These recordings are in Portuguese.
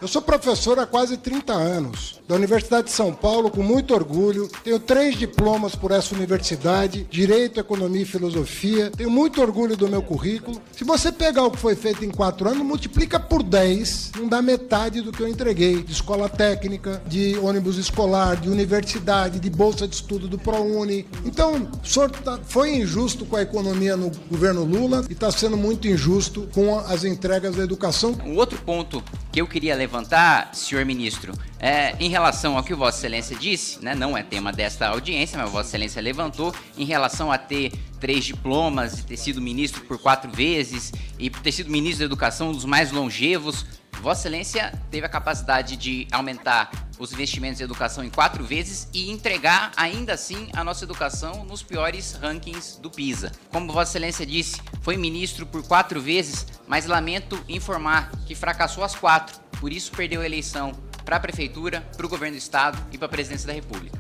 Eu sou professor há quase 30 anos, da Universidade de São Paulo, com muito orgulho. Tenho 3 diplomas por essa universidade, Direito, Economia e Filosofia. Tenho muito orgulho do meu currículo. Se você pegar o que foi feito em 4 anos, multiplica por 10, não dá metade do que eu entreguei. De escola técnica, de ônibus escolar, de universidade, de bolsa de estudo do ProUni. Então, o senhor foi injusto com a economia no governo Lula e está sendo muito injusto com as entregas da educação. Um outro ponto que eu queria levantar, senhor ministro, em relação ao que Vossa Excelência disse, né, não é tema desta audiência, mas Vossa Excelência levantou, em relação a ter 3 diplomas, ter sido ministro por 4 vezes e ter sido ministro da Educação, um dos mais longevos. Vossa Excelência teve a capacidade de aumentar os investimentos em educação em 4 vezes e entregar, ainda assim, a nossa educação nos piores rankings do PISA. Como Vossa Excelência disse, foi ministro por 4 vezes, mas lamento informar que fracassou as 4. Por isso, perdeu a eleição para a Prefeitura, para o Governo do Estado e para a Presidência da República.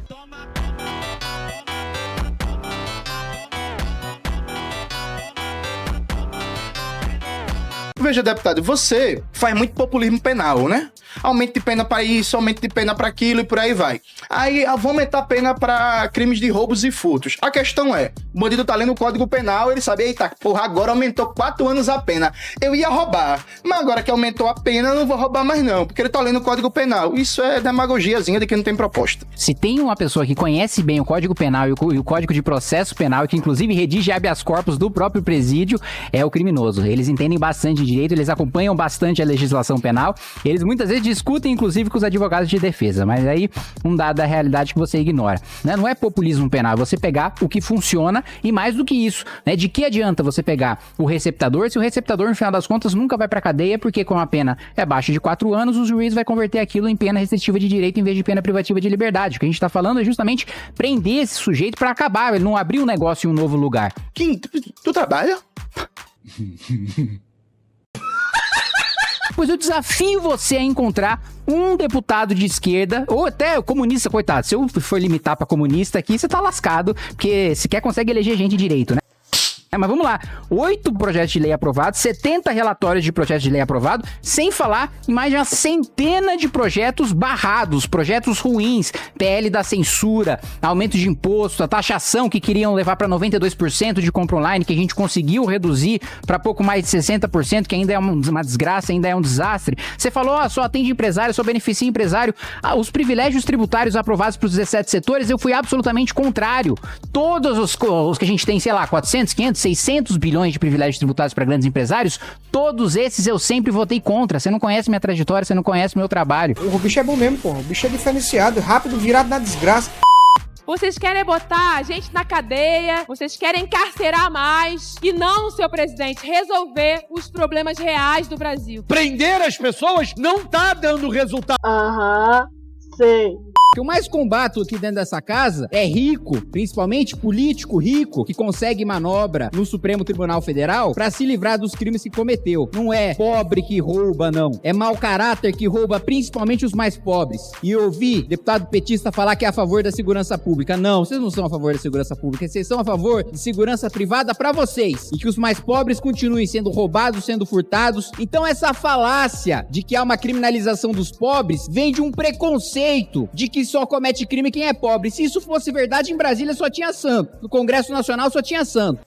Veja, deputado, você faz muito populismo penal, né? Aumento de pena para isso, aumento de pena para aquilo e por aí vai. Aí, vão aumentar a pena para crimes de roubos e furtos. A questão é, o bandido tá lendo o Código Penal, ele sabe, eita, porra, agora aumentou 4 anos a pena. Eu ia roubar, mas agora que aumentou a pena, eu não vou roubar mais não, porque ele tá lendo o Código Penal. Isso é demagogiazinha de que não tem proposta. Se tem uma pessoa que conhece bem o Código Penal e o Código de Processo Penal, que inclusive redige habeas corpus do próprio presídio, é o criminoso. Eles entendem bastante de direito, eles acompanham bastante a legislação penal, eles muitas vezes discutem, inclusive, com os advogados de defesa, mas aí um dado da realidade que você ignora, né? Não é populismo penal, é você pegar o que funciona e mais do que isso, né? De que adianta você pegar o receptador se o receptador, no final das contas, nunca vai pra cadeia, porque como a pena é abaixo de 4 anos, o juiz vai converter aquilo em pena restritiva de direito em vez de pena privativa de liberdade. O que a gente tá falando é justamente prender esse sujeito pra acabar, ele não abrir um negócio em um novo lugar. Kim, tu trabalha? Pois eu desafio você a encontrar um deputado de esquerda, ou até comunista, coitado. Se eu for limitar pra comunista aqui, você tá lascado, porque sequer consegue eleger gente direito, né? Mas vamos lá, 8 projetos de lei aprovados, 70 relatórios de projetos de lei aprovados, sem falar em mais de uma centena de projetos barrados, projetos ruins, PL da censura, aumento de imposto, a taxação que queriam levar para 92% de compra online, que a gente conseguiu reduzir para pouco mais de 60%, que ainda é uma desgraça, ainda é um desastre. Você falou, só atende empresário, só beneficia empresário. Os privilégios tributários aprovados para os 17 setores, eu fui absolutamente contrário. Todos os que a gente tem, sei lá, 400, 500, 600 bilhões de privilégios tributários para grandes empresários, todos esses eu sempre votei contra. Você não conhece minha trajetória, você não conhece meu trabalho. O bicho é bom mesmo, pô. O bicho é diferenciado, rápido, virado na desgraça. Vocês querem botar a gente na cadeia, vocês querem encarcerar mais e não, seu presidente, resolver os problemas reais do Brasil. Prender as pessoas não tá dando resultado. Sei. O que eu mais combato aqui dentro dessa casa é rico, principalmente político rico, que consegue manobra no Supremo Tribunal Federal pra se livrar dos crimes que cometeu. Não é pobre que rouba, não. É mau caráter que rouba principalmente os mais pobres. E eu ouvi deputado petista falar que é a favor da segurança pública. Não, vocês não são a favor da segurança pública. Vocês são a favor de segurança privada pra vocês. E que os mais pobres continuem sendo roubados, sendo furtados. Então essa falácia de que há uma criminalização dos pobres vem de um preconceito de que só comete crime quem é pobre. Se isso fosse verdade, em Brasília só tinha santo. No Congresso Nacional só tinha santo.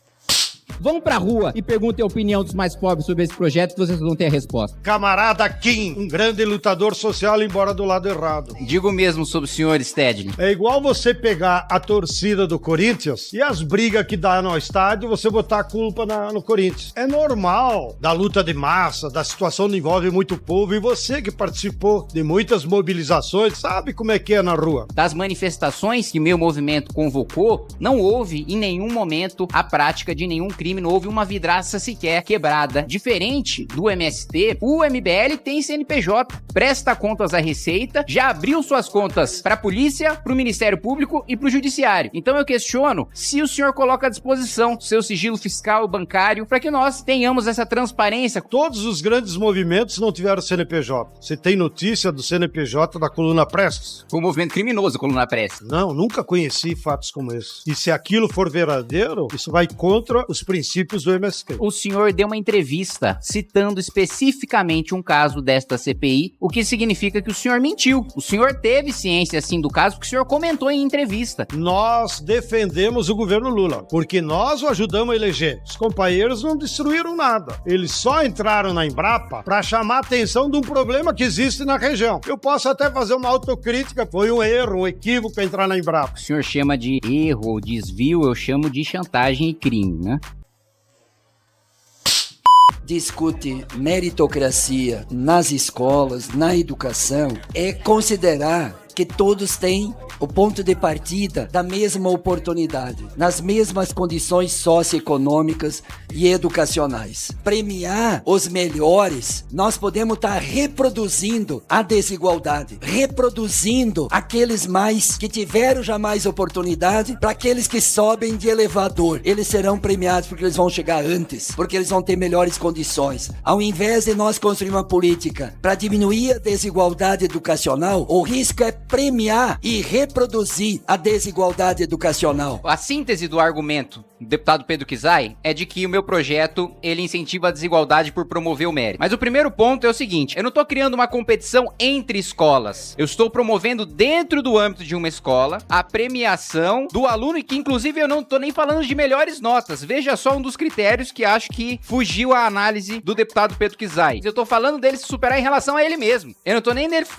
Vão pra rua e perguntem a opinião dos mais pobres sobre esse projeto que vocês vão ter a resposta. Camarada Kim, um grande lutador social, embora do lado errado. Digo mesmo sobre o senhor Stedley. É igual você pegar a torcida do Corinthians e as brigas que dá no estádio, você botar a culpa no Corinthians. É normal da luta de massa, da situação que envolve muito povo, e você que participou de muitas mobilizações, sabe como é que é na rua. Das manifestações que meu movimento convocou, não houve em nenhum momento a prática de nenhum crime, não houve uma vidraça sequer quebrada. Diferente do MST, o MBL tem CNPJ, presta contas à Receita, já abriu suas contas para a polícia, para o Ministério Público e para o Judiciário. Então eu questiono se o senhor coloca à disposição seu sigilo fiscal, bancário, para que nós tenhamos essa transparência. Todos os grandes movimentos não tiveram CNPJ. Você tem notícia do CNPJ da Coluna Prestes? Foi um movimento criminoso, Coluna Prestes. Não, nunca conheci fatos como esse. E se aquilo for verdadeiro, isso vai contra os princípios princípios do MST. O senhor deu uma entrevista citando especificamente um caso desta CPI, o que significa que o senhor mentiu. O senhor teve ciência, sim, do caso, porque o senhor comentou em entrevista. Nós defendemos o governo Lula, porque nós o ajudamos a eleger. Os companheiros não destruíram nada. Eles só entraram na Embrapa para chamar a atenção de um problema que existe na região. Eu posso até fazer uma autocrítica, foi um erro, um equívoco entrar na Embrapa. O senhor chama de erro ou desvio, eu chamo de chantagem e crime, né? Discute meritocracia nas escolas, na educação, é considerar que todos têm o ponto de partida da mesma oportunidade, nas mesmas condições socioeconômicas e educacionais. Premiar os melhores, nós podemos estar reproduzindo a desigualdade, reproduzindo aqueles mais que tiveram já mais oportunidade, para aqueles que sobem de elevador. Eles serão premiados porque eles vão chegar antes, porque eles vão ter melhores condições. Ao invés de nós construir uma política para diminuir a desigualdade educacional, o risco é premiar e reproduzir a desigualdade educacional. A síntese do argumento do deputado Pedro Kizai é de que o meu projeto, ele incentiva a desigualdade por promover o mérito. Mas o primeiro ponto é o seguinte, eu não estou criando uma competição entre escolas. Eu estou promovendo dentro do âmbito de uma escola a premiação do aluno, e que inclusive eu não estou nem falando de melhores notas. Veja só um dos critérios que acho que fugiu à análise do deputado Pedro Kizai. Eu estou falando dele se superar em relação a ele mesmo. Eu não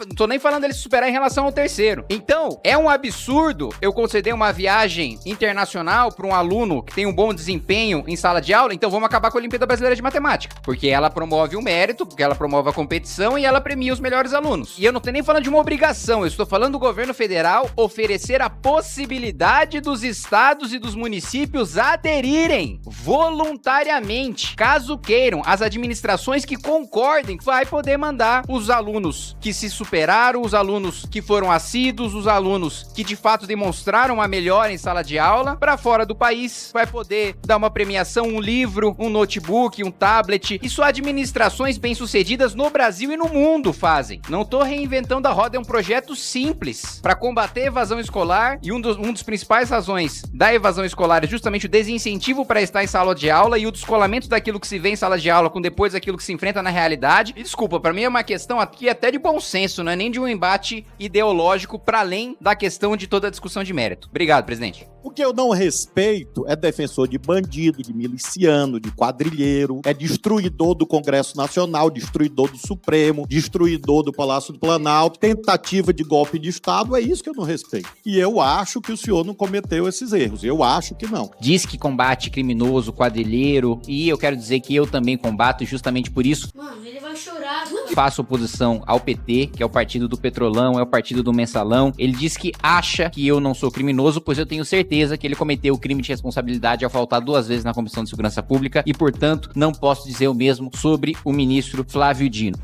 estou nem falando dele se superar em relação ao terceiro. Então, é um absurdo eu conceder uma viagem internacional para um aluno que tem um bom desempenho em sala de aula, então vamos acabar com a Olimpíada Brasileira de Matemática. Porque ela promove o mérito, porque ela promove a competição e ela premia os melhores alunos. E eu não estou nem falando de uma obrigação, eu estou falando do governo federal oferecer a possibilidade dos estados e dos municípios aderirem voluntariamente. Caso queiram, as administrações que concordem vai poder mandar os alunos que se superaram, os alunos que foram assíduos, os alunos que de fato demonstraram a melhora em sala de aula para fora do país. Vai poder dar uma premiação, um livro, um notebook, um tablet. Isso administrações bem-sucedidas no Brasil e no mundo fazem. Não tô reinventando a roda, é um projeto simples para combater a evasão escolar, e um dos principais razões da evasão escolar é justamente o desincentivo para estar em sala de aula e o descolamento daquilo que se vê em sala de aula com depois daquilo que se enfrenta na realidade. E desculpa, para mim é uma questão aqui até de bom senso, não é nem de um embate ideológico para além da questão de toda a discussão de mérito. Obrigado, presidente. O que eu não respeito é defensor de bandido, de miliciano, de quadrilheiro, é destruidor do Congresso Nacional, destruidor do Supremo, destruidor do Palácio do Planalto, tentativa de golpe de Estado, é isso que eu não respeito. E eu acho que o senhor não cometeu esses erros, eu acho que não. Diz que combate criminoso, quadrilheiro, e eu quero dizer que eu também combato justamente por isso. Mano, ele vai chorar. Faço oposição ao PT, que é o partido do Petrolão, é o partido do Mensalão. Ele diz que acha que eu não sou criminoso, pois eu tenho certeza que ele cometeu o crime de responsabilidade ao faltar 2 vezes na Comissão de Segurança Pública e, portanto, não posso dizer o mesmo sobre o ministro Flávio Dino.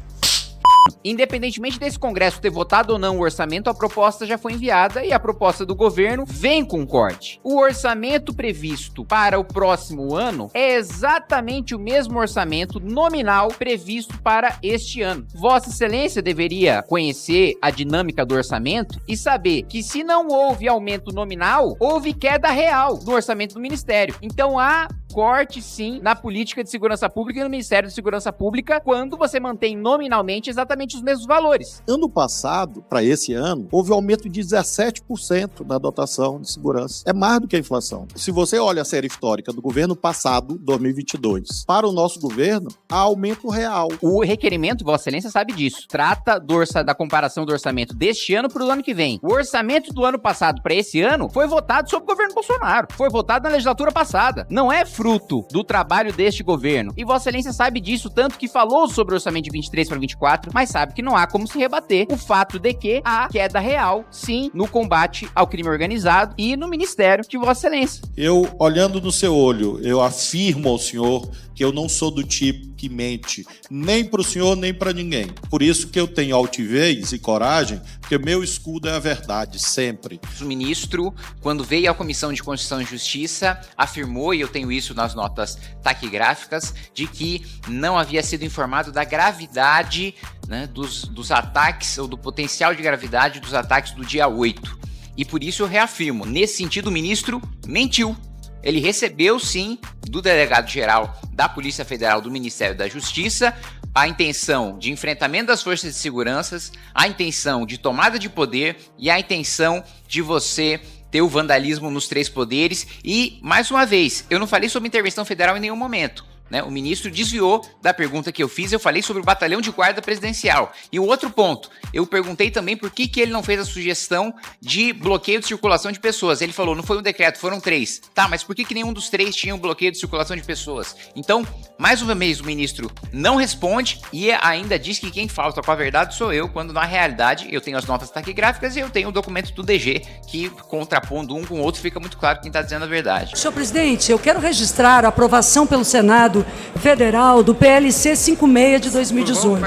Independentemente desse Congresso ter votado ou não o orçamento, a proposta já foi enviada e a proposta do governo vem com corte. O orçamento previsto para o próximo ano é exatamente o mesmo orçamento nominal previsto para este ano. Vossa Excelência deveria conhecer a dinâmica do orçamento e saber que se não houve aumento nominal, houve queda real no orçamento do Ministério. Então há corte, sim, na política de segurança pública e no Ministério de Segurança Pública quando você mantém nominalmente exatamente os mesmos valores. Ano passado, para esse ano, houve um aumento de 17% na dotação de segurança. É mais do que a inflação. Se você olha a série histórica do governo passado, 2022, para o nosso governo, há aumento real. O requerimento, Vossa Excelência sabe disso, trata da comparação do orçamento deste ano para o ano que vem. O orçamento do ano passado para esse ano foi votado sob o governo Bolsonaro. Foi votado na legislatura passada. Não é fruto do trabalho deste governo. E Vossa Excelência sabe disso, tanto que falou sobre o orçamento de 23 para 24, mas sabe que não há como se rebater o fato de que há queda real, sim, no combate ao crime organizado e no Ministério de Vossa Excelência. Eu, olhando no seu olho, eu afirmo ao senhor que eu não sou do tipo que mente, nem para o senhor, nem para ninguém. Por isso que eu tenho altivez e coragem, porque meu escudo é a verdade, sempre. O ministro, quando veio à Comissão de Constituição e Justiça, afirmou, e eu tenho isso nas notas taquigráficas, de que não havia sido informado da gravidade, né, dos ataques, ou do potencial de gravidade dos ataques do dia 8. E por isso eu reafirmo, nesse sentido o ministro mentiu. ele recebeu sim do delegado-geral da Polícia Federal do Ministério da Justiça a intenção de enfrentamento das forças de segurança, a intenção de tomada de poder e a intenção de você ter o vandalismo nos 3 poderes. E, mais uma vez, eu não falei sobre intervenção federal em nenhum momento, né? O ministro desviou da pergunta que eu fiz, eu falei sobre o batalhão de guarda presidencial. E o outro ponto, eu perguntei também por que ele não fez a sugestão de bloqueio de circulação de pessoas. Ele falou, não foi um decreto, foram 3. Tá, mas por que nenhum dos 3 tinha um bloqueio de circulação de pessoas? Então, mais uma vez, o ministro não responde e ainda diz que quem falta com a verdade sou eu, quando na realidade eu tenho as notas taquigráficas e eu tenho o documento do DG, que contrapondo um com o outro fica muito claro quem está dizendo a verdade. Senhor presidente, eu quero registrar a aprovação pelo Senado Federal do PLC 56 de 2018.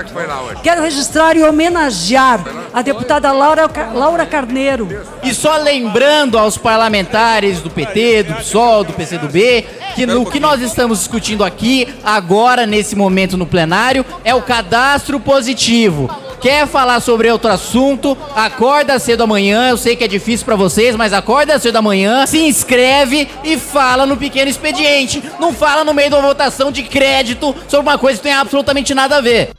Quero registrar e homenagear a deputada Laura Carneiro. E só lembrando aos parlamentares do PT, do PSOL, do PCdoB, que o que nós estamos discutindo aqui, agora, nesse momento no plenário, é o cadastro positivo. Quer falar sobre outro assunto? Acorda cedo amanhã, eu sei que é difícil pra vocês, mas acorda cedo amanhã, se inscreve e fala no pequeno expediente. Não fala no meio de uma votação de crédito sobre uma coisa que não tem absolutamente nada a ver.